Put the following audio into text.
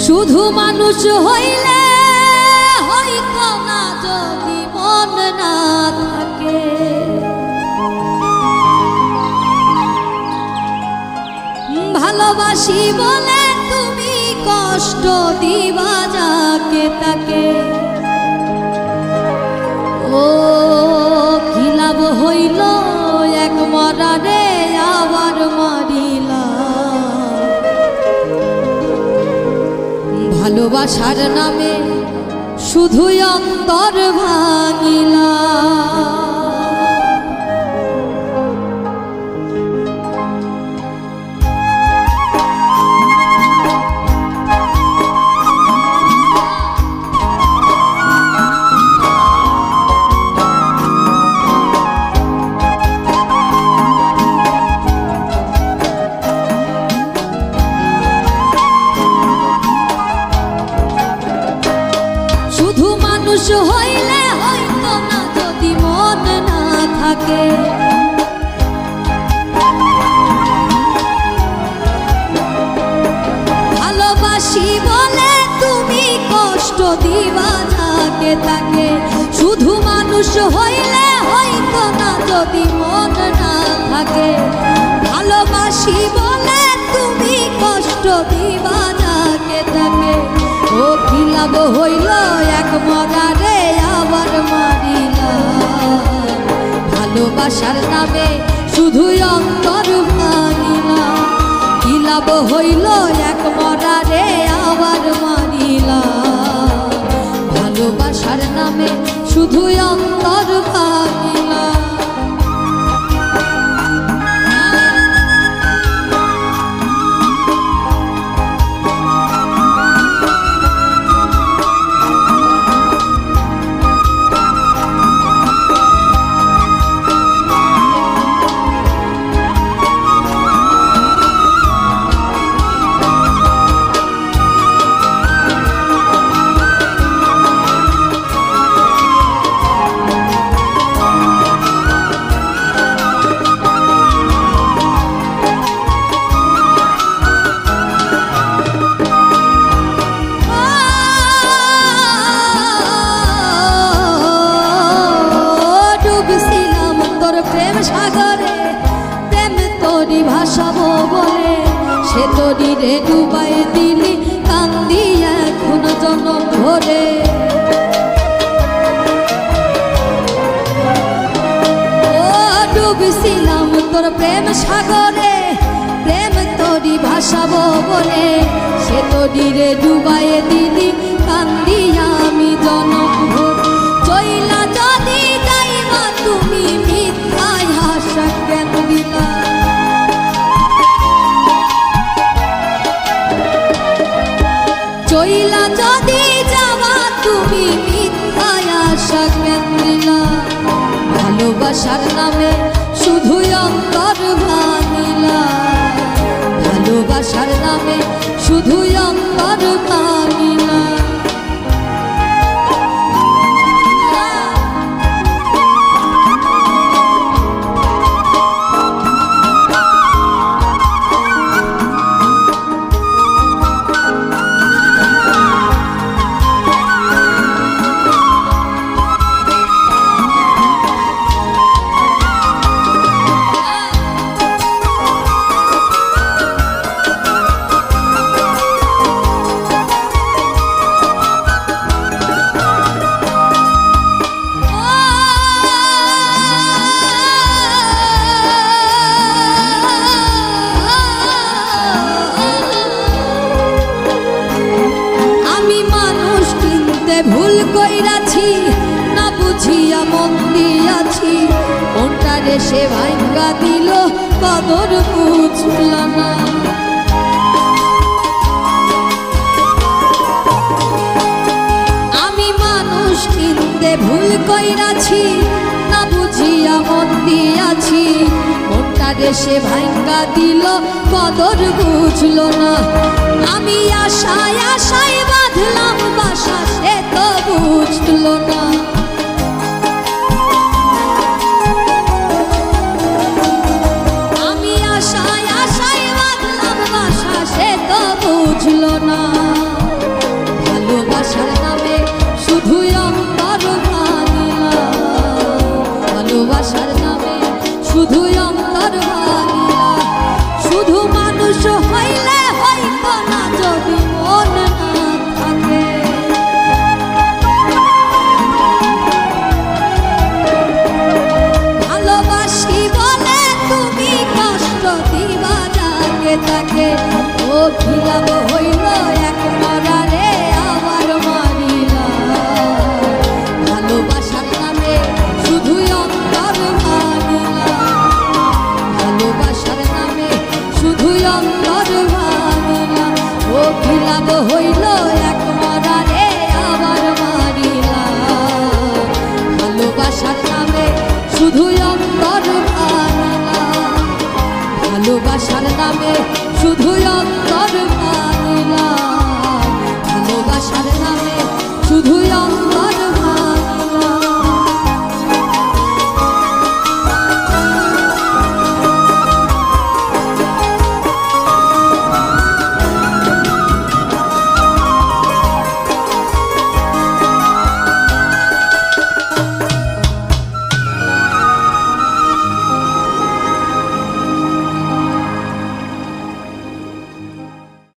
শুধু মানুষ হইলে হইতো না যদি মন না থাকে। ভালোবাসি বলে তুমি কষ্ট দিবা যাকে তাকে। ও কি লাভ হইল এক মরারে আবার মারিলা। ভালোবাসার নামে শুধুই অন্তর ভাঙিলা। মানুষ হইলে হইতো না যদি মন না থাকে। ভালোবাসি বলে তুমি কষ্ট দিবা যাকে তাকে। শুধু মানুষ হইলে হইতো না যদি মন না থাকে। ভালোবাসি বলে তুমি কষ্ট দিবা যাকে তাকে। ও কি লাভ হইল এক মরারে আবার মারিলা। ভালোবাসার নামে শুধুই অন্তর ভাঙিলা। কি লাভ হইল এক মরারে আবার মারিলা। ভালোবাসার নামে শুধুই অন্তর ভাঙিলা। ভাসাবো বলে সে তোরি রে ডুবাই দিলি কান্দি এখন জনম ভরে। ও ডুবছিলাম তোর প্রেম সাগরে, প্রেম তোরি ভাসাবো বলে সে তোরি রে ডুবাই দিলি কান্দি আমি জনম ভরে। চইলা যদি যাইবা তুমি মিথ্যায় হাসা কেন দিলা। চইলা যদি যাওয়া তুমি মিথ্যায় আশা কেন দিলা। ভালোবাসার নামে শুধুই অন্তর ভাঙিলা। ভালোবাসার নামে শুধুই অন্তর ভাঙিলা। ভুল কইরাছি না বুঝিয়া মন দিয়াছি। মনটারে সে ভাঙ্গা দিল কদর বুঝলা না। আমি মানুষ কিনতে ভুল কইরাছি না বুঝিয়া মন দিয়াছি। মনটারে সে ভাঙ্গা দিল কদর বুঝলো না। আমি আশায় আশায় বাঁধলাম বাসা সে তো বুঝলো না। আমি আশায় আশায় বাঁধলাম বাসা সে তো বুঝলো না। হইল